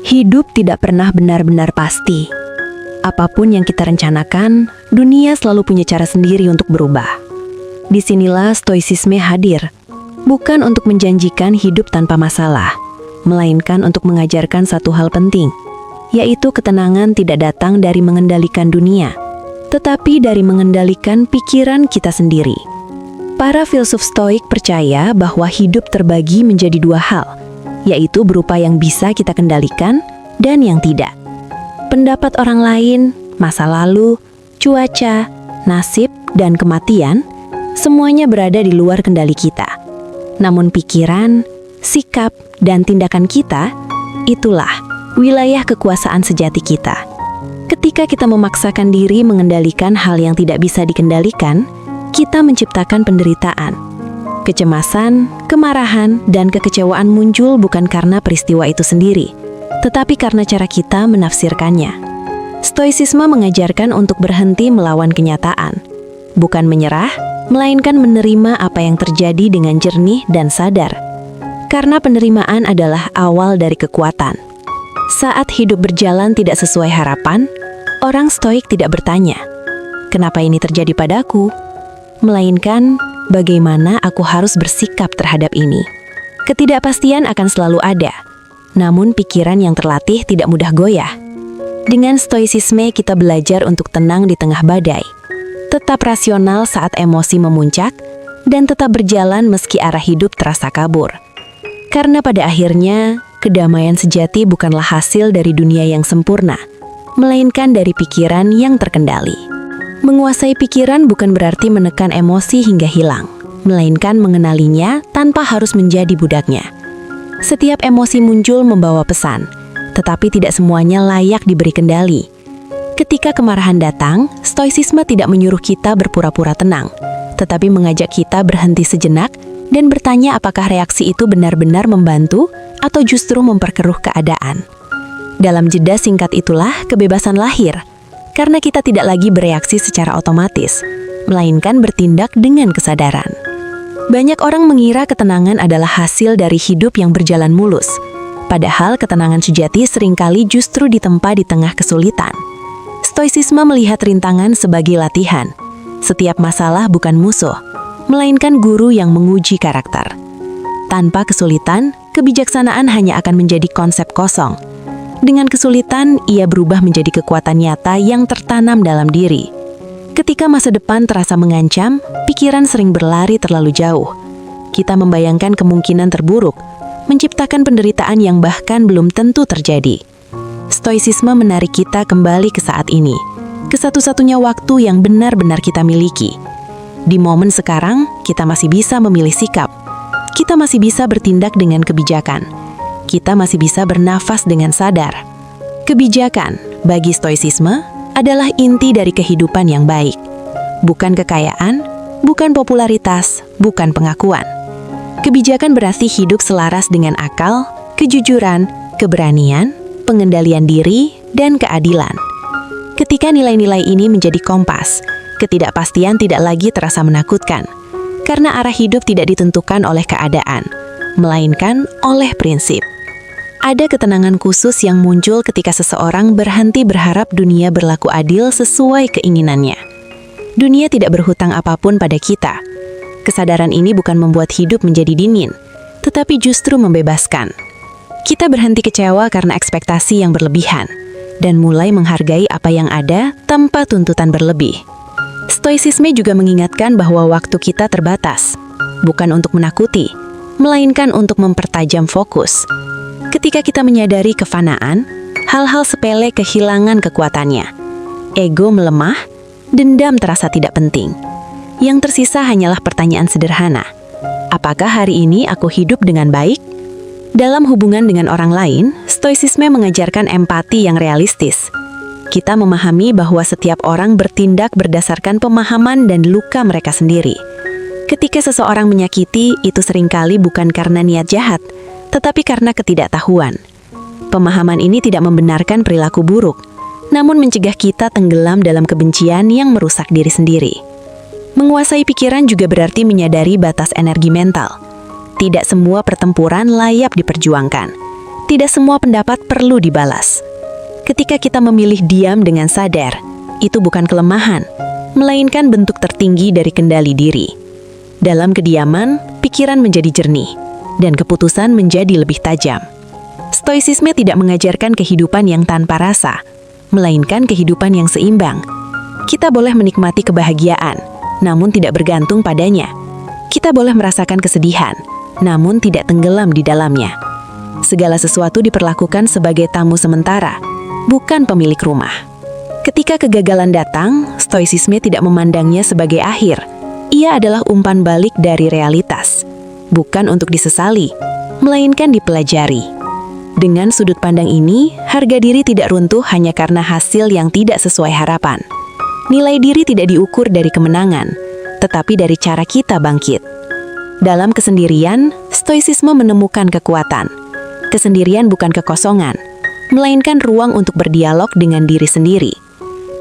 Hidup tidak pernah benar-benar pasti. Apapun yang kita rencanakan, dunia selalu punya cara sendiri untuk berubah. Disinilah stoicisme hadir, bukan untuk menjanjikan hidup tanpa masalah, melainkan untuk mengajarkan satu hal penting, yaitu ketenangan tidak datang dari mengendalikan dunia, tetapi dari mengendalikan pikiran kita sendiri. Para filsuf stoik percaya bahwa hidup terbagi menjadi dua hal, yaitu berupa yang bisa kita kendalikan dan yang tidak. Pendapat orang lain, masa lalu, cuaca, nasib, dan kematian, semuanya berada di luar kendali kita. Namun pikiran, sikap, dan tindakan kita, itulah wilayah kekuasaan sejati kita. Ketika kita memaksakan diri mengendalikan hal yang tidak bisa dikendalikan, kita menciptakan penderitaan. Kecemasan, kemarahan, dan kekecewaan muncul bukan karena peristiwa itu sendiri, tetapi karena cara kita menafsirkannya. Stoicisme mengajarkan untuk berhenti melawan kenyataan, bukan menyerah, melainkan menerima apa yang terjadi dengan jernih dan sadar. Karena penerimaan adalah awal dari kekuatan. Saat hidup berjalan tidak sesuai harapan, orang stoik tidak bertanya, "Kenapa ini terjadi padaku?" Melainkan, bagaimana aku harus bersikap terhadap ini. Ketidakpastian akan selalu ada, namun pikiran yang terlatih tidak mudah goyah. Dengan stoicisme kita belajar untuk tenang di tengah badai, tetap rasional saat emosi memuncak, dan tetap berjalan meski arah hidup terasa kabur. Karena pada akhirnya, kedamaian sejati bukanlah hasil dari dunia yang sempurna, melainkan dari pikiran yang terkendali. Menguasai pikiran bukan berarti menekan emosi hingga hilang, melainkan mengenalinya tanpa harus menjadi budaknya. Setiap emosi muncul membawa pesan, tetapi tidak semuanya layak diberi kendali. Ketika kemarahan datang, stoicisme tidak menyuruh kita berpura-pura tenang, tetapi mengajak kita berhenti sejenak dan bertanya apakah reaksi itu benar-benar membantu atau justru memperkeruh keadaan. Dalam jeda singkat itulah kebebasan lahir, karena kita tidak lagi bereaksi secara otomatis, melainkan bertindak dengan kesadaran. Banyak orang mengira ketenangan adalah hasil dari hidup yang berjalan mulus, padahal ketenangan sejati seringkali justru ditempa di tengah kesulitan. Stoicisme melihat rintangan sebagai latihan. Setiap masalah bukan musuh, melainkan guru yang menguji karakter. Tanpa kesulitan, kebijaksanaan hanya akan menjadi konsep kosong. Dengan kesulitan, ia berubah menjadi kekuatan nyata yang tertanam dalam diri. Ketika masa depan terasa mengancam, pikiran sering berlari terlalu jauh. Kita membayangkan kemungkinan terburuk, menciptakan penderitaan yang bahkan belum tentu terjadi. Stoicisme menarik kita kembali ke saat ini, ke satu-satunya waktu yang benar-benar kita miliki. Di momen sekarang, kita masih bisa memilih sikap. Kita masih bisa bertindak dengan kebijakan. Kita masih bisa bernafas dengan sadar. Kebijakan, bagi stoicisme, adalah inti dari kehidupan yang baik. Bukan kekayaan, bukan popularitas, bukan pengakuan. Kebijakan berarti hidup selaras dengan akal, kejujuran, keberanian, pengendalian diri, dan keadilan. Ketika nilai-nilai ini menjadi kompas, ketidakpastian tidak lagi terasa menakutkan, karena arah hidup tidak ditentukan oleh keadaan, melainkan oleh prinsip. Ada ketenangan khusus yang muncul ketika seseorang berhenti berharap dunia berlaku adil sesuai keinginannya. Dunia tidak berhutang apapun pada kita. Kesadaran ini bukan membuat hidup menjadi dingin, tetapi justru membebaskan. Kita berhenti kecewa karena ekspektasi yang berlebihan, dan mulai menghargai apa yang ada tanpa tuntutan berlebih. Stoicisme juga mengingatkan bahwa waktu kita terbatas, bukan untuk menakuti, melainkan untuk mempertajam fokus. Ketika kita menyadari kefanaan, hal-hal sepele kehilangan kekuatannya. Ego melemah, dendam terasa tidak penting. Yang tersisa hanyalah pertanyaan sederhana. Apakah hari ini aku hidup dengan baik? Dalam hubungan dengan orang lain, stoicisme mengajarkan empati yang realistis. Kita memahami bahwa setiap orang bertindak berdasarkan pemahaman dan luka mereka sendiri. Ketika seseorang menyakiti, itu seringkali bukan karena niat jahat, tetapi karena ketidaktahuan. Pemahaman ini tidak membenarkan perilaku buruk, namun mencegah kita tenggelam dalam kebencian yang merusak diri sendiri. Menguasai pikiran juga berarti menyadari batas energi mental. Tidak semua pertempuran layak diperjuangkan. Tidak semua pendapat perlu dibalas. Ketika kita memilih diam dengan sadar, itu bukan kelemahan, melainkan bentuk tertinggi dari kendali diri. Dalam kediaman, pikiran menjadi jernih, dan keputusan menjadi lebih tajam. Stoicisme tidak mengajarkan kehidupan yang tanpa rasa, melainkan kehidupan yang seimbang. Kita boleh menikmati kebahagiaan, namun tidak bergantung padanya. Kita boleh merasakan kesedihan, namun tidak tenggelam di dalamnya. Segala sesuatu diperlakukan sebagai tamu sementara, bukan pemilik rumah. Ketika kegagalan datang, stoicisme tidak memandangnya sebagai akhir. Ia adalah umpan balik dari realitas, bukan untuk disesali, melainkan dipelajari. Dengan sudut pandang ini, harga diri tidak runtuh hanya karena hasil yang tidak sesuai harapan. Nilai diri tidak diukur dari kemenangan, tetapi dari cara kita bangkit. Dalam kesendirian, stoicisme menemukan kekuatan. Kesendirian bukan kekosongan, melainkan ruang untuk berdialog dengan diri sendiri.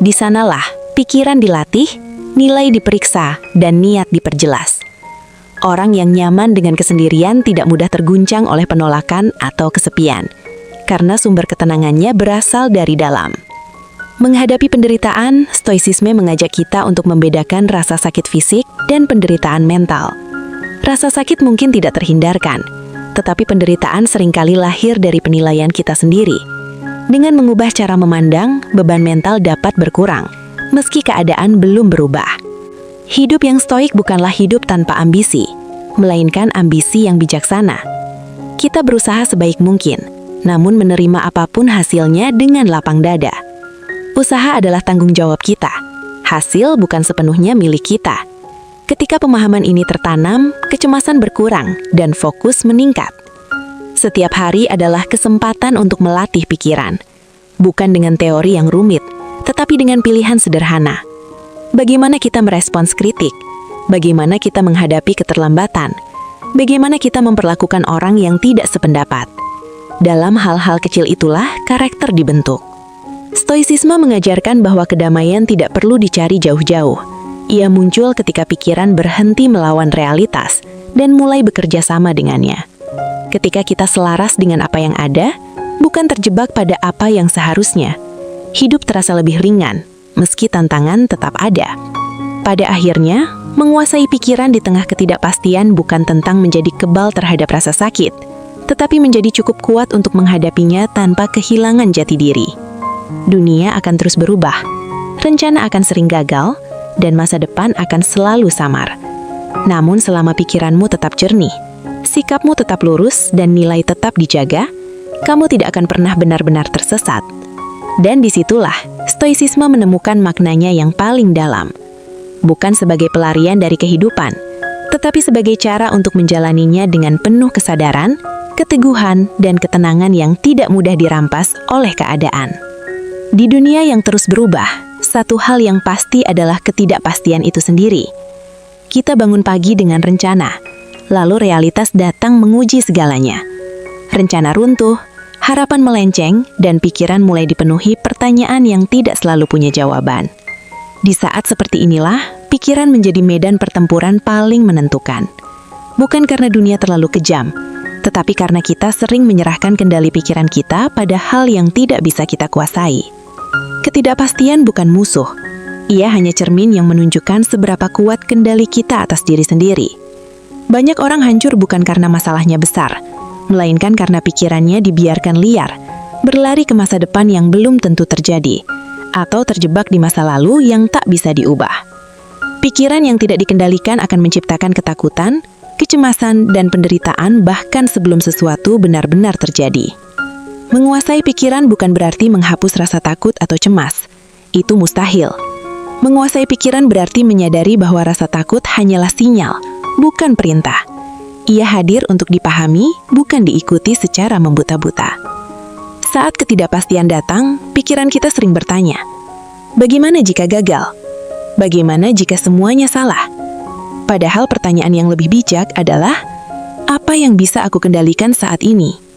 Di sanalah pikiran dilatih, nilai diperiksa, dan niat diperjelas. Orang yang nyaman dengan kesendirian tidak mudah terguncang oleh penolakan atau kesepian, karena sumber ketenangannya berasal dari dalam. Menghadapi penderitaan, stoicisme mengajak kita untuk membedakan rasa sakit fisik dan penderitaan mental. Rasa sakit mungkin tidak terhindarkan, tetapi penderitaan seringkali lahir dari penilaian kita sendiri. Dengan mengubah cara memandang, beban mental dapat berkurang, meski keadaan belum berubah. Hidup yang stoik bukanlah hidup tanpa ambisi, melainkan ambisi yang bijaksana. Kita berusaha sebaik mungkin, namun menerima apapun hasilnya dengan lapang dada. Usaha adalah tanggung jawab kita. Hasil bukan sepenuhnya milik kita. Ketika pemahaman ini tertanam, kecemasan berkurang dan fokus meningkat. Setiap hari adalah kesempatan untuk melatih pikiran, bukan dengan teori yang rumit, tetapi dengan pilihan sederhana. Bagaimana kita merespons kritik? Bagaimana kita menghadapi keterlambatan? Bagaimana kita memperlakukan orang yang tidak sependapat? Dalam hal-hal kecil itulah karakter dibentuk. Stoicisme mengajarkan bahwa kedamaian tidak perlu dicari jauh-jauh. Ia muncul ketika pikiran berhenti melawan realitas dan mulai bekerja sama dengannya. Ketika kita selaras dengan apa yang ada, bukan terjebak pada apa yang seharusnya, hidup terasa lebih ringan, meski tantangan tetap ada. Pada akhirnya, menguasai pikiran di tengah ketidakpastian bukan tentang menjadi kebal terhadap rasa sakit, tetapi menjadi cukup kuat untuk menghadapinya tanpa kehilangan jati diri. Dunia akan terus berubah, rencana akan sering gagal, dan masa depan akan selalu samar. Namun selama pikiranmu tetap jernih, sikapmu tetap lurus, dan nilai tetap dijaga, kamu tidak akan pernah benar-benar tersesat. Dan disitulah stoicisme menemukan maknanya yang paling dalam. Bukan sebagai pelarian dari kehidupan, tetapi sebagai cara untuk menjalaninya dengan penuh kesadaran, keteguhan, dan ketenangan yang tidak mudah dirampas oleh keadaan. Di dunia yang terus berubah, satu hal yang pasti adalah ketidakpastian itu sendiri. Kita bangun pagi dengan rencana, lalu realitas datang menguji segalanya. Rencana runtuh, harapan melenceng, dan pikiran mulai dipenuhi pertanyaan yang tidak selalu punya jawaban. Di saat seperti inilah, pikiran menjadi medan pertempuran paling menentukan. Bukan karena dunia terlalu kejam, tetapi karena kita sering menyerahkan kendali pikiran kita pada hal yang tidak bisa kita kuasai. Ketidakpastian bukan musuh. Ia hanya cermin yang menunjukkan seberapa kuat kendali kita atas diri sendiri. Banyak orang hancur bukan karena masalahnya besar, melainkan karena pikirannya dibiarkan liar, berlari ke masa depan yang belum tentu terjadi, atau terjebak di masa lalu yang tak bisa diubah. Pikiran yang tidak dikendalikan akan menciptakan ketakutan, kecemasan, dan penderitaan bahkan sebelum sesuatu benar-benar terjadi. Menguasai pikiran bukan berarti menghapus rasa takut atau cemas. Itu mustahil. Menguasai pikiran berarti menyadari bahwa rasa takut hanyalah sinyal, bukan perintah. Ia hadir untuk dipahami, bukan diikuti secara membuta-buta. Saat ketidakpastian datang, pikiran kita sering bertanya, bagaimana jika gagal? Bagaimana jika semuanya salah? Padahal pertanyaan yang lebih bijak adalah, apa yang bisa aku kendalikan saat ini?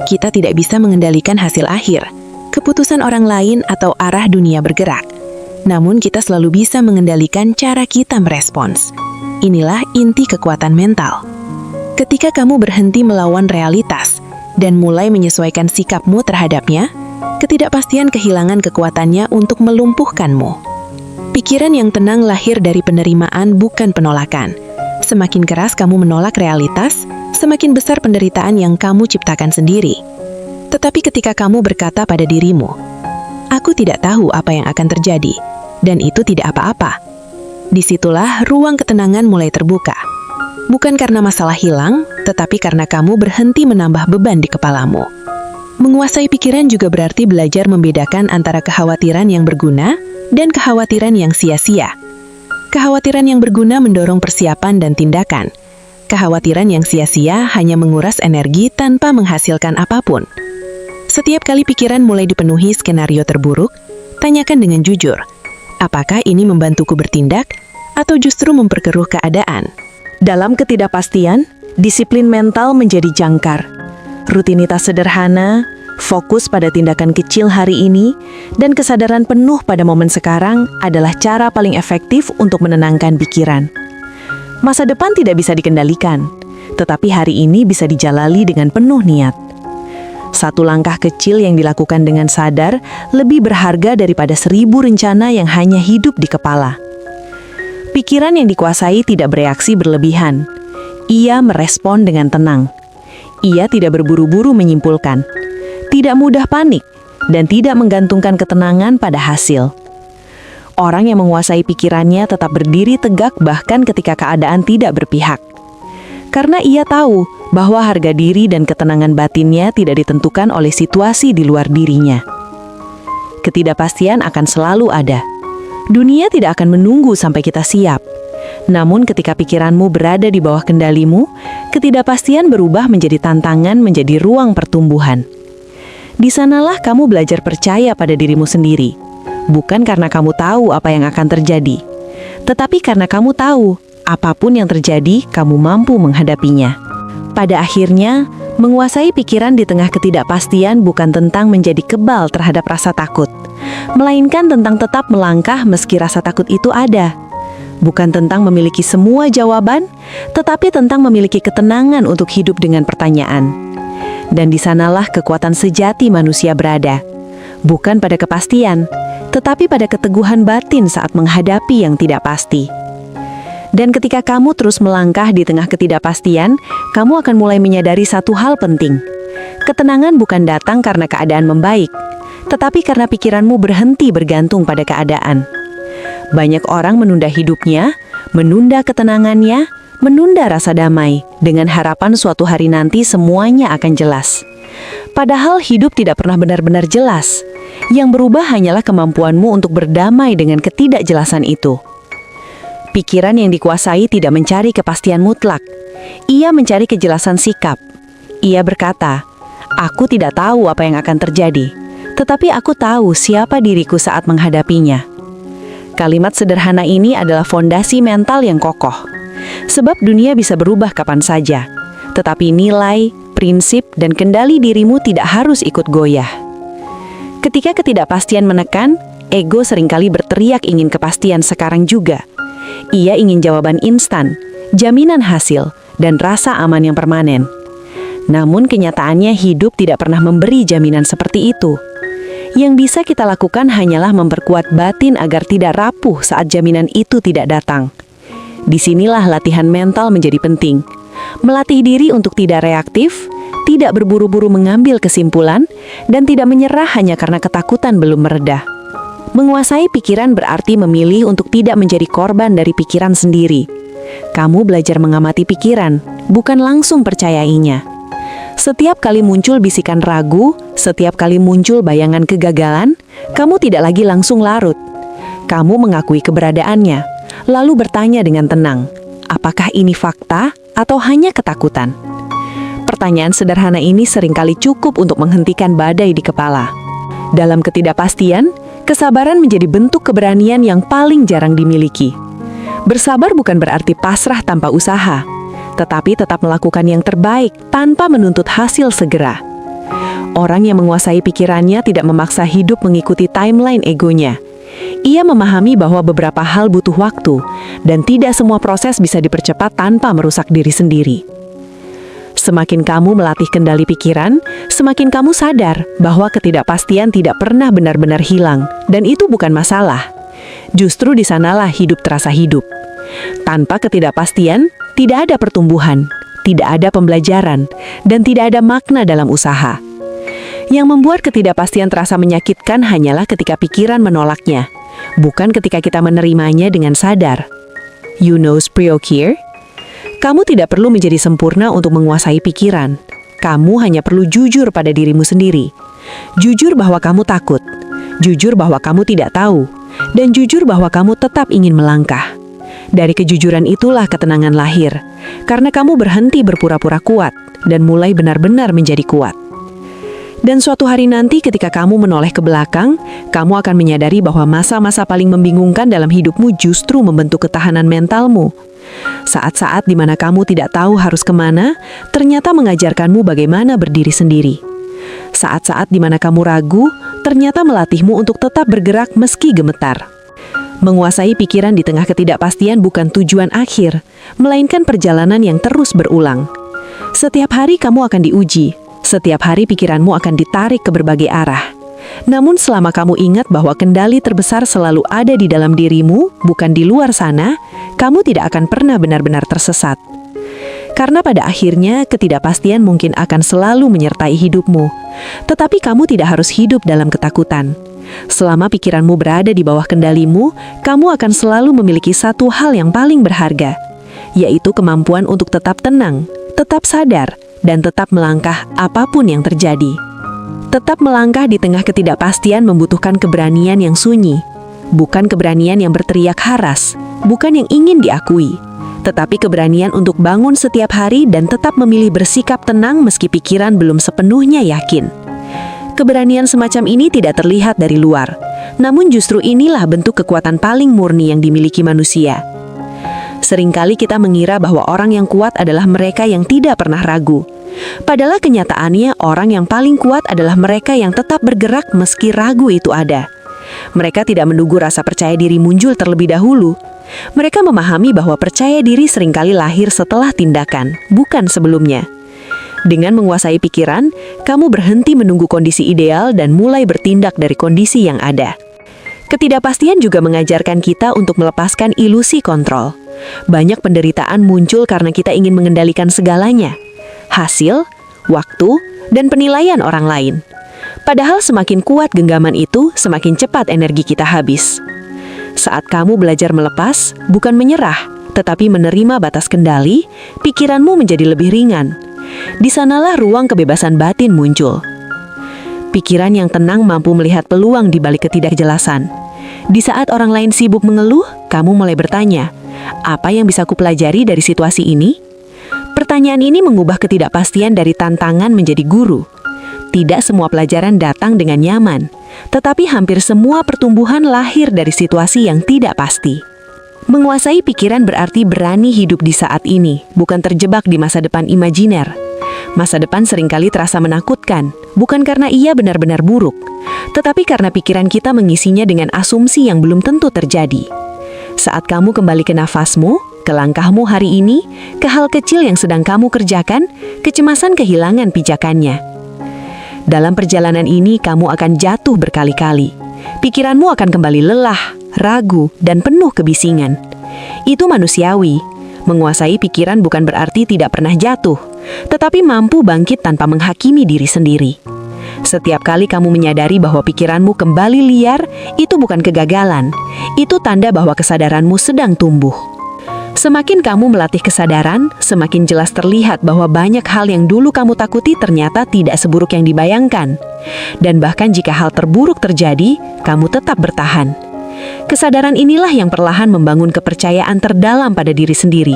Kita tidak bisa mengendalikan hasil akhir, keputusan orang lain, atau arah dunia bergerak. Namun kita selalu bisa mengendalikan cara kita merespons. Inilah inti kekuatan mental. Ketika kamu berhenti melawan realitas, dan mulai menyesuaikan sikapmu terhadapnya, ketidakpastian kehilangan kekuatannya untuk melumpuhkanmu. Pikiran yang tenang lahir dari penerimaan, bukan penolakan. Semakin keras kamu menolak realitas, semakin besar penderitaan yang kamu ciptakan sendiri. Tetapi ketika kamu berkata pada dirimu, "Aku tidak tahu apa yang akan terjadi, dan itu tidak apa-apa," disitulah ruang ketenangan mulai terbuka. Bukan karena masalah hilang, tetapi karena kamu berhenti menambah beban di kepalamu. Menguasai pikiran juga berarti belajar membedakan antara kekhawatiran yang berguna dan kekhawatiran yang sia-sia. Kekhawatiran yang berguna mendorong persiapan dan tindakan. Kekhawatiran yang sia-sia hanya menguras energi tanpa menghasilkan apapun. Setiap kali pikiran mulai dipenuhi skenario terburuk, tanyakan dengan jujur, apakah ini membantuku bertindak atau justru memperkeruh keadaan? Dalam ketidakpastian, disiplin mental menjadi jangkar. Rutinitas sederhana, fokus pada tindakan kecil hari ini, dan kesadaran penuh pada momen sekarang adalah cara paling efektif untuk menenangkan pikiran. Masa depan tidak bisa dikendalikan, tetapi hari ini bisa dijalani dengan penuh niat. Satu langkah kecil yang dilakukan dengan sadar lebih berharga daripada 1000 rencana yang hanya hidup di kepala. Pikiran yang dikuasai tidak bereaksi berlebihan. Ia merespon dengan tenang. Ia tidak berburu-buru menyimpulkan, tidak mudah panik, dan tidak menggantungkan ketenangan pada hasil. Orang yang menguasai pikirannya tetap berdiri tegak bahkan ketika keadaan tidak berpihak. Karena ia tahu bahwa harga diri dan ketenangan batinnya tidak ditentukan oleh situasi di luar dirinya. Ketidakpastian akan selalu ada. Dunia tidak akan menunggu sampai kita siap. Namun ketika pikiranmu berada di bawah kendalimu, ketidakpastian berubah menjadi tantangan, menjadi ruang pertumbuhan. Di sanalah kamu belajar percaya pada dirimu sendiri. Bukan karena kamu tahu apa yang akan terjadi, tetapi karena kamu tahu, apapun yang terjadi, kamu mampu menghadapinya. Pada akhirnya, menguasai pikiran di tengah ketidakpastian bukan tentang menjadi kebal terhadap rasa takut, melainkan tentang tetap melangkah meski rasa takut itu ada. Bukan tentang memiliki semua jawaban, tetapi tentang memiliki ketenangan untuk hidup dengan pertanyaan. Dan di sanalah kekuatan sejati manusia berada. Bukan pada kepastian, tetapi pada keteguhan batin saat menghadapi yang tidak pasti. Dan ketika kamu terus melangkah di tengah ketidakpastian, kamu akan mulai menyadari satu hal penting. Ketenangan bukan datang karena keadaan membaik, tetapi karena pikiranmu berhenti bergantung pada keadaan. Banyak orang menunda hidupnya, menunda ketenangannya, menunda rasa damai, dengan harapan suatu hari nanti semuanya akan jelas. Padahal hidup tidak pernah benar-benar jelas. Yang berubah hanyalah kemampuanmu untuk berdamai dengan ketidakjelasan itu. Pikiran yang dikuasai tidak mencari kepastian mutlak. Ia mencari kejelasan sikap. Ia berkata, "Aku tidak tahu apa yang akan terjadi, tetapi aku tahu siapa diriku saat menghadapinya." Kalimat sederhana ini adalah fondasi mental yang kokoh. Sebab dunia bisa berubah kapan saja, tetapi nilai, prinsip, dan kendali dirimu tidak harus ikut goyah. Ketika ketidakpastian menekan, ego seringkali berteriak ingin kepastian sekarang juga. Ia ingin jawaban instan, jaminan hasil, dan rasa aman yang permanen. Namun kenyataannya hidup tidak pernah memberi jaminan seperti itu. Yang bisa kita lakukan hanyalah memperkuat batin agar tidak rapuh saat jaminan itu tidak datang. Disinilah latihan mental menjadi penting. Melatih diri untuk tidak reaktif, tidak berburu-buru mengambil kesimpulan, dan tidak menyerah hanya karena ketakutan belum mereda. Menguasai pikiran berarti memilih untuk tidak menjadi korban dari pikiran sendiri. Kamu belajar mengamati pikiran, bukan langsung percayainya. Setiap kali muncul bisikan ragu, setiap kali muncul bayangan kegagalan, kamu tidak lagi langsung larut. Kamu mengakui keberadaannya, lalu bertanya dengan tenang, apakah ini fakta atau hanya ketakutan? Pertanyaan sederhana ini seringkali cukup untuk menghentikan badai di kepala. Dalam ketidakpastian, kesabaran menjadi bentuk keberanian yang paling jarang dimiliki. Bersabar bukan berarti pasrah tanpa usaha, tetapi tetap melakukan yang terbaik tanpa menuntut hasil segera. Orang yang menguasai pikirannya tidak memaksa hidup mengikuti timeline egonya. Ia memahami bahwa beberapa hal butuh waktu, dan tidak semua proses bisa dipercepat tanpa merusak diri sendiri. Semakin kamu melatih kendali pikiran, semakin kamu sadar bahwa ketidakpastian tidak pernah benar-benar hilang, dan itu bukan masalah. Justru di sanalah hidup terasa hidup. Tanpa ketidakpastian, tidak ada pertumbuhan, tidak ada pembelajaran, dan tidak ada makna dalam usaha. Yang membuat ketidakpastian terasa menyakitkan hanyalah ketika pikiran menolaknya, bukan ketika kita menerimanya dengan sadar. You know Spriokir? Kamu tidak perlu menjadi sempurna untuk menguasai pikiran. Kamu hanya perlu jujur pada dirimu sendiri. Jujur bahwa kamu takut, jujur bahwa kamu tidak tahu, dan jujur bahwa kamu tetap ingin melangkah. Dari kejujuran itulah ketenangan lahir, karena kamu berhenti berpura-pura kuat dan mulai benar-benar menjadi kuat. Dan suatu hari nanti ketika kamu menoleh ke belakang, kamu akan menyadari bahwa masa-masa paling membingungkan dalam hidupmu justru membentuk ketahanan mentalmu. Saat-saat di mana kamu tidak tahu harus kemana, ternyata mengajarkanmu bagaimana berdiri sendiri. Saat-saat di mana kamu ragu, ternyata melatihmu untuk tetap bergerak meski gemetar. Menguasai pikiran di tengah ketidakpastian bukan tujuan akhir, melainkan perjalanan yang terus berulang. Setiap hari kamu akan diuji. Setiap hari pikiranmu akan ditarik ke berbagai arah. Namun selama kamu ingat bahwa kendali terbesar selalu ada di dalam dirimu, bukan di luar sana, kamu tidak akan pernah benar-benar tersesat. Karena pada akhirnya ketidakpastian mungkin akan selalu menyertai hidupmu. Tetapi kamu tidak harus hidup dalam ketakutan. Selama pikiranmu berada di bawah kendalimu, kamu akan selalu memiliki satu hal yang paling berharga, yaitu kemampuan untuk tetap tenang, tetap sadar, dan tetap melangkah apapun yang terjadi. Tetap melangkah di tengah ketidakpastian membutuhkan keberanian yang sunyi. Bukan keberanian yang berteriak haras, bukan yang ingin diakui, tetapi keberanian untuk bangun setiap hari dan tetap memilih bersikap tenang meski pikiran belum sepenuhnya yakin. Keberanian semacam ini tidak terlihat dari luar, namun justru inilah bentuk kekuatan paling murni yang dimiliki manusia. Seringkali kita mengira bahwa orang yang kuat adalah mereka yang tidak pernah ragu. Padahal kenyataannya orang yang paling kuat adalah mereka yang tetap bergerak meski ragu itu ada. Mereka tidak menunggu rasa percaya diri muncul terlebih dahulu. Mereka memahami bahwa percaya diri seringkali lahir setelah tindakan, bukan sebelumnya. Dengan menguasai pikiran, kamu berhenti menunggu kondisi ideal dan mulai bertindak dari kondisi yang ada. Ketidakpastian juga mengajarkan kita untuk melepaskan ilusi kontrol. Banyak penderitaan muncul karena kita ingin mengendalikan segalanya. Hasil, waktu, dan penilaian orang lain. Padahal semakin kuat genggaman itu, semakin cepat energi kita habis. Saat kamu belajar melepas, bukan menyerah, tetapi menerima batas kendali, pikiranmu menjadi lebih ringan. Di sanalah ruang kebebasan batin muncul. Pikiran yang tenang mampu melihat peluang di balik ketidakjelasan. Di saat orang lain sibuk mengeluh, kamu mulai bertanya, apa yang bisa kupelajari dari situasi ini? Pertanyaan ini mengubah ketidakpastian dari tantangan menjadi guru. Tidak semua pelajaran datang dengan nyaman, tetapi hampir semua pertumbuhan lahir dari situasi yang tidak pasti. Menguasai pikiran berarti berani hidup di saat ini, bukan terjebak di masa depan imajiner. Masa depan seringkali terasa menakutkan, bukan karena ia benar-benar buruk, tetapi karena pikiran kita mengisinya dengan asumsi yang belum tentu terjadi. Saat kamu kembali ke nafasmu, ke langkahmu hari ini, ke hal kecil yang sedang kamu kerjakan, kecemasan kehilangan pijakannya. Dalam perjalanan ini kamu akan jatuh berkali-kali. Pikiranmu akan kembali lelah, ragu, dan penuh kebisingan. Itu manusiawi. Menguasai pikiran bukan berarti tidak pernah jatuh, tetapi mampu bangkit tanpa menghakimi diri sendiri. Setiap kali kamu menyadari bahwa pikiranmu kembali liar, itu bukan kegagalan. Itu tanda bahwa kesadaranmu sedang tumbuh. Semakin kamu melatih kesadaran, semakin jelas terlihat bahwa banyak hal yang dulu kamu takuti ternyata tidak seburuk yang dibayangkan. Dan bahkan jika hal terburuk terjadi, kamu tetap bertahan. Kesadaran inilah yang perlahan membangun kepercayaan terdalam pada diri sendiri.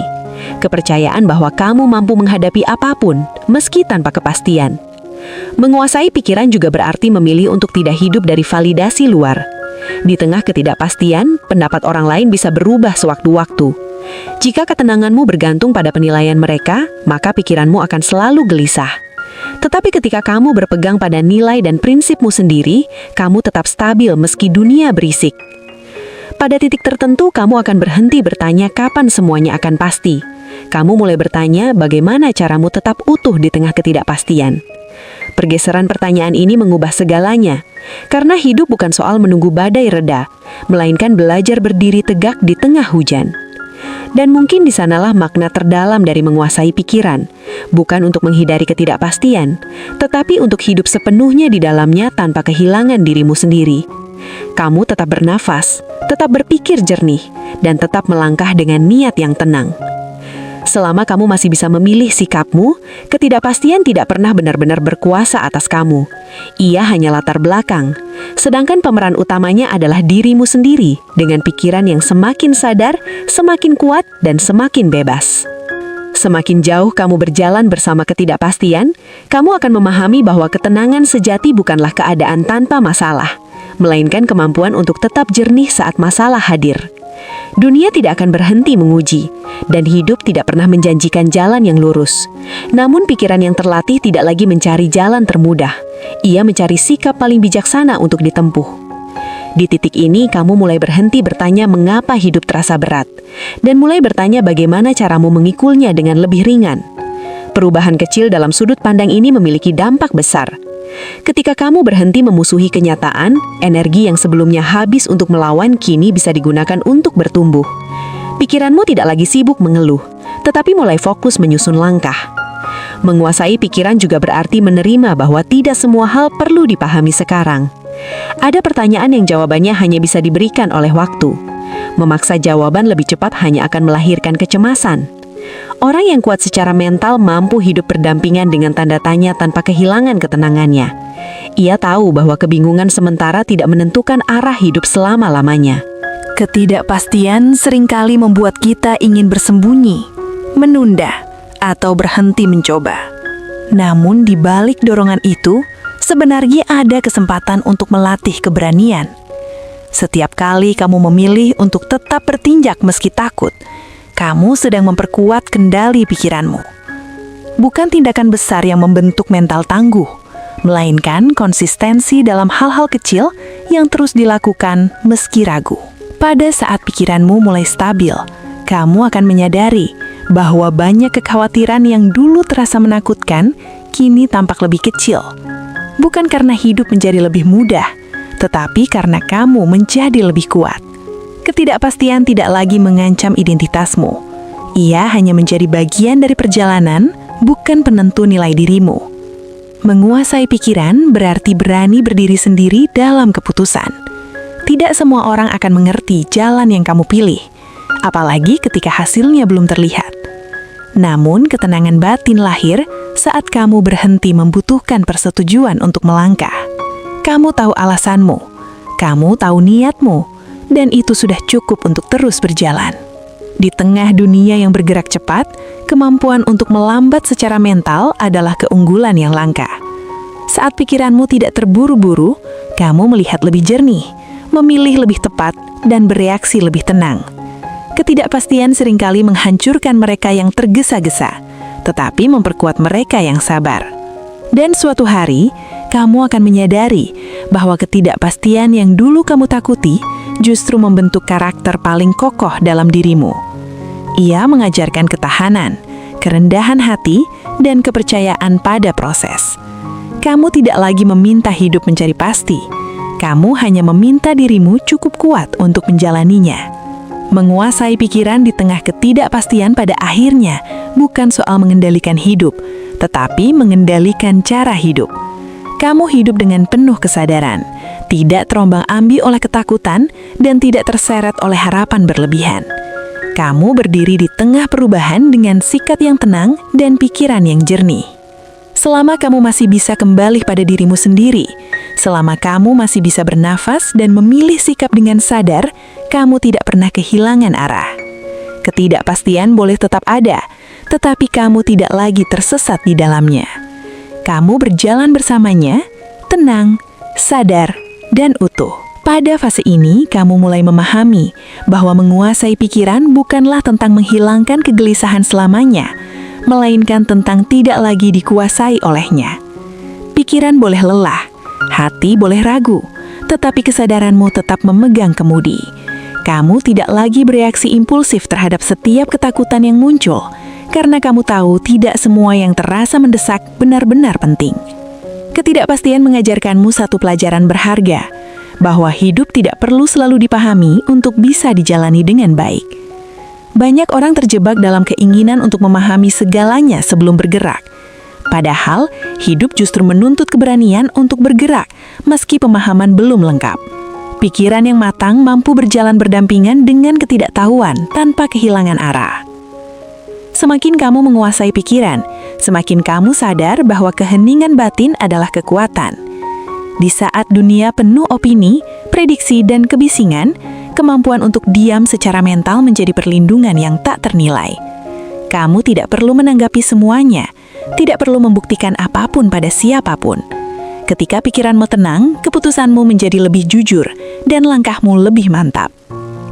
Kepercayaan bahwa kamu mampu menghadapi apapun, meski tanpa kepastian. Menguasai pikiran juga berarti memilih untuk tidak hidup dari validasi luar. Di tengah ketidakpastian, pendapat orang lain bisa berubah sewaktu-waktu. Jika ketenanganmu bergantung pada penilaian mereka, maka pikiranmu akan selalu gelisah. Tetapi ketika kamu berpegang pada nilai dan prinsipmu sendiri, kamu tetap stabil meski dunia berisik. Pada titik tertentu, kamu akan berhenti bertanya kapan semuanya akan pasti. Kamu mulai bertanya bagaimana caramu tetap utuh di tengah ketidakpastian. Pergeseran pertanyaan ini mengubah segalanya, karena hidup bukan soal menunggu badai reda, melainkan belajar berdiri tegak di tengah hujan. Dan mungkin di sanalah makna terdalam dari menguasai pikiran, bukan untuk menghindari ketidakpastian, tetapi untuk hidup sepenuhnya di dalamnya tanpa kehilangan dirimu sendiri. Kamu tetap bernafas, tetap berpikir jernih, dan tetap melangkah dengan niat yang tenang. Selama kamu masih bisa memilih sikapmu, ketidakpastian tidak pernah benar-benar berkuasa atas kamu. Ia hanya latar belakang, sedangkan pemeran utamanya adalah dirimu sendiri dengan pikiran yang semakin sadar, semakin kuat, dan semakin bebas. Semakin jauh kamu berjalan bersama ketidakpastian, kamu akan memahami bahwa ketenangan sejati bukanlah keadaan tanpa masalah, melainkan kemampuan untuk tetap jernih saat masalah hadir. Dunia tidak akan berhenti menguji, dan hidup tidak pernah menjanjikan jalan yang lurus. Namun pikiran yang terlatih tidak lagi mencari jalan termudah. Ia mencari sikap paling bijaksana untuk ditempuh. Di titik ini, kamu mulai berhenti bertanya mengapa hidup terasa berat, dan mulai bertanya bagaimana caramu mengikulnya dengan lebih ringan. Perubahan kecil dalam sudut pandang ini memiliki dampak besar. Ketika kamu berhenti memusuhi kenyataan, energi yang sebelumnya habis untuk melawan kini bisa digunakan untuk bertumbuh. Pikiranmu tidak lagi sibuk mengeluh, tetapi mulai fokus menyusun langkah. Menguasai pikiran juga berarti menerima bahwa tidak semua hal perlu dipahami sekarang. Ada pertanyaan yang jawabannya hanya bisa diberikan oleh waktu. Memaksa jawaban lebih cepat hanya akan melahirkan kecemasan. Orang yang kuat secara mental mampu hidup berdampingan dengan tanda tanya tanpa kehilangan ketenangannya. Ia tahu bahwa kebingungan sementara tidak menentukan arah hidup selama-lamanya. Ketidakpastian seringkali membuat kita ingin bersembunyi, menunda, atau berhenti mencoba. Namun di balik dorongan itu, sebenarnya ada kesempatan untuk melatih keberanian. Setiap kali kamu memilih untuk tetap bertinjak meski takut, kamu sedang memperkuat kendali pikiranmu. Bukan tindakan besar yang membentuk mental tangguh, melainkan konsistensi dalam hal-hal kecil yang terus dilakukan meski ragu. Pada saat pikiranmu mulai stabil, kamu akan menyadari bahwa banyak kekhawatiran yang dulu terasa menakutkan, kini tampak lebih kecil. Bukan karena hidup menjadi lebih mudah, tetapi karena kamu menjadi lebih kuat. Ketidakpastian tidak lagi mengancam identitasmu. Ia hanya menjadi bagian dari perjalanan, bukan penentu nilai dirimu. Menguasai pikiran berarti berani berdiri sendiri dalam keputusan. Tidak semua orang akan mengerti jalan yang kamu pilih, apalagi ketika hasilnya belum terlihat. Namun, ketenangan batin lahir saat kamu berhenti membutuhkan persetujuan untuk melangkah. Kamu tahu alasanmu, kamu tahu niatmu, dan itu sudah cukup untuk terus berjalan. Di tengah dunia yang bergerak cepat, kemampuan untuk melambat secara mental adalah keunggulan yang langka. Saat pikiranmu tidak terburu-buru, kamu melihat lebih jernih, memilih lebih tepat, dan bereaksi lebih tenang. Ketidakpastian seringkali menghancurkan mereka yang tergesa-gesa, tetapi memperkuat mereka yang sabar. Dan suatu hari, kamu akan menyadari bahwa ketidakpastian yang dulu kamu takuti justru membentuk karakter paling kokoh dalam dirimu. Ia mengajarkan ketahanan, kerendahan hati, dan kepercayaan pada proses. Kamu tidak lagi meminta hidup mencari pasti. Kamu hanya meminta dirimu cukup kuat untuk menjalaninya. Menguasai pikiran di tengah ketidakpastian pada akhirnya bukan soal mengendalikan hidup, tetapi mengendalikan cara hidup. Kamu hidup dengan penuh kesadaran, tidak terombang-ambing oleh ketakutan, dan tidak terseret oleh harapan berlebihan. Kamu berdiri di tengah perubahan dengan sikap yang tenang dan pikiran yang jernih. Selama kamu masih bisa kembali pada dirimu sendiri, selama kamu masih bisa bernafas dan memilih sikap dengan sadar, kamu tidak pernah kehilangan arah. Ketidakpastian boleh tetap ada, tetapi kamu tidak lagi tersesat di dalamnya. Kamu berjalan bersamanya, tenang, sadar, dan utuh. Pada fase ini, kamu mulai memahami bahwa menguasai pikiran bukanlah tentang menghilangkan kegelisahan selamanya, melainkan tentang tidak lagi dikuasai olehnya. Pikiran boleh lelah, hati boleh ragu, tetapi kesadaranmu tetap memegang kemudi. Kamu tidak lagi bereaksi impulsif terhadap setiap ketakutan yang muncul, karena kamu tahu tidak semua yang terasa mendesak benar-benar penting. Ketidakpastian mengajarkanmu satu pelajaran berharga, bahwa hidup tidak perlu selalu dipahami untuk bisa dijalani dengan baik. Banyak orang terjebak dalam keinginan untuk memahami segalanya sebelum bergerak. Padahal, hidup justru menuntut keberanian untuk bergerak, meski pemahaman belum lengkap. Pikiran yang matang mampu berjalan berdampingan dengan ketidaktahuan tanpa kehilangan arah. Semakin kamu menguasai pikiran, semakin kamu sadar bahwa keheningan batin adalah kekuatan. Di saat dunia penuh opini, prediksi, dan kebisingan, kemampuan untuk diam secara mental menjadi perlindungan yang tak ternilai. Kamu tidak perlu menanggapi semuanya, tidak perlu membuktikan apapun pada siapapun. Ketika pikiranmu tenang, keputusanmu menjadi lebih jujur dan langkahmu lebih mantap.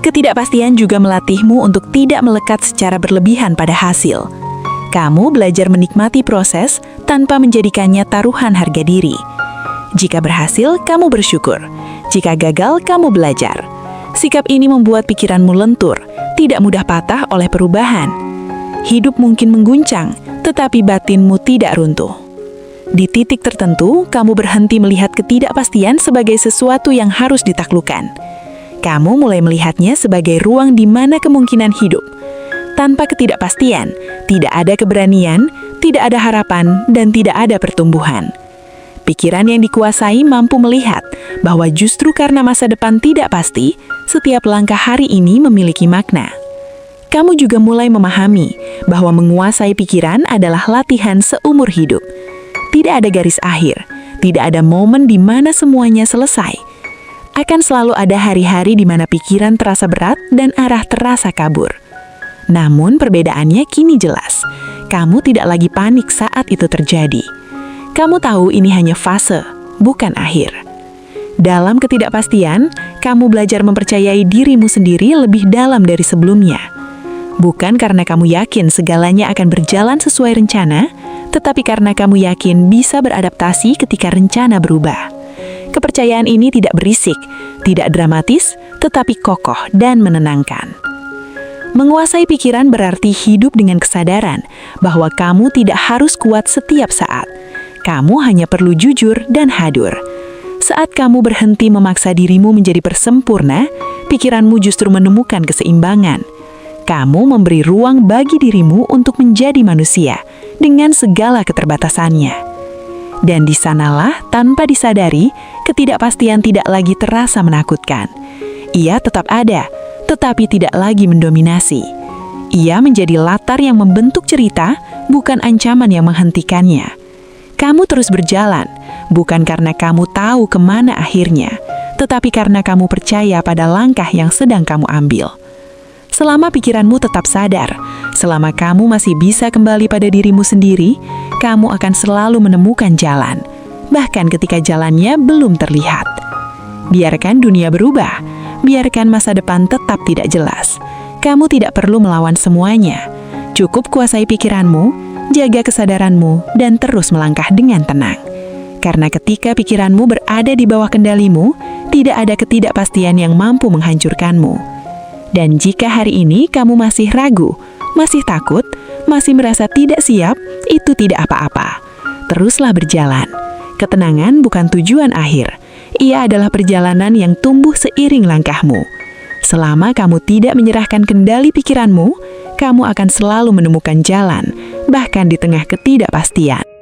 Ketidakpastian juga melatihmu untuk tidak melekat secara berlebihan pada hasil. Kamu belajar menikmati proses tanpa menjadikannya taruhan harga diri. Jika berhasil, kamu bersyukur. Jika gagal, kamu belajar. Sikap ini membuat pikiranmu lentur, tidak mudah patah oleh perubahan. Hidup mungkin mengguncang, tetapi batinmu tidak runtuh. Di titik tertentu, kamu berhenti melihat ketidakpastian sebagai sesuatu yang harus ditaklukkan. Kamu mulai melihatnya sebagai ruang di mana kemungkinan hidup. Tanpa ketidakpastian, tidak ada keberanian, tidak ada harapan, dan tidak ada pertumbuhan. Pikiran yang dikuasai mampu melihat bahwa justru karena masa depan tidak pasti, setiap langkah hari ini memiliki makna. Kamu juga mulai memahami bahwa menguasai pikiran adalah latihan seumur hidup. Tidak ada garis akhir, tidak ada momen di mana semuanya selesai. Akan selalu ada hari-hari di mana pikiran terasa berat dan arah terasa kabur. Namun perbedaannya kini jelas. Kamu tidak lagi panik saat itu terjadi. Kamu tahu ini hanya fase, bukan akhir. Dalam ketidakpastian, kamu belajar mempercayai dirimu sendiri lebih dalam dari sebelumnya. Bukan karena kamu yakin segalanya akan berjalan sesuai rencana, tetapi karena kamu yakin bisa beradaptasi ketika rencana berubah. Kepercayaan ini tidak berisik, tidak dramatis, tetapi kokoh dan menenangkan. Menguasai pikiran berarti hidup dengan kesadaran bahwa kamu tidak harus kuat setiap saat. Kamu hanya perlu jujur dan hadur. Saat kamu berhenti memaksa dirimu menjadi persempurna, pikiranmu justru menemukan keseimbangan. Kamu memberi ruang bagi dirimu untuk menjadi manusia dengan segala keterbatasannya. Dan di sanalah, tanpa disadari, ketidakpastian tidak lagi terasa menakutkan. Ia tetap ada, tetapi tidak lagi mendominasi. Ia menjadi latar yang membentuk cerita, bukan ancaman yang menghentikannya. Kamu terus berjalan, bukan karena kamu tahu kemana akhirnya, tetapi karena kamu percaya pada langkah yang sedang kamu ambil. Selama pikiranmu tetap sadar, selama kamu masih bisa kembali pada dirimu sendiri, kamu akan selalu menemukan jalan, bahkan ketika jalannya belum terlihat. Biarkan dunia berubah, biarkan masa depan tetap tidak jelas. Kamu tidak perlu melawan semuanya. Cukup kuasai pikiranmu, jaga kesadaranmu, dan terus melangkah dengan tenang. Karena ketika pikiranmu berada di bawah kendalimu, tidak ada ketidakpastian yang mampu menghancurkanmu. Dan jika hari ini kamu masih ragu, masih takut, masih merasa tidak siap, itu tidak apa-apa. Teruslah berjalan. Ketenangan bukan tujuan akhir. Ia adalah perjalanan yang tumbuh seiring langkahmu. Selama kamu tidak menyerahkan kendali pikiranmu, kamu akan selalu menemukan jalan, bahkan di tengah ketidakpastian.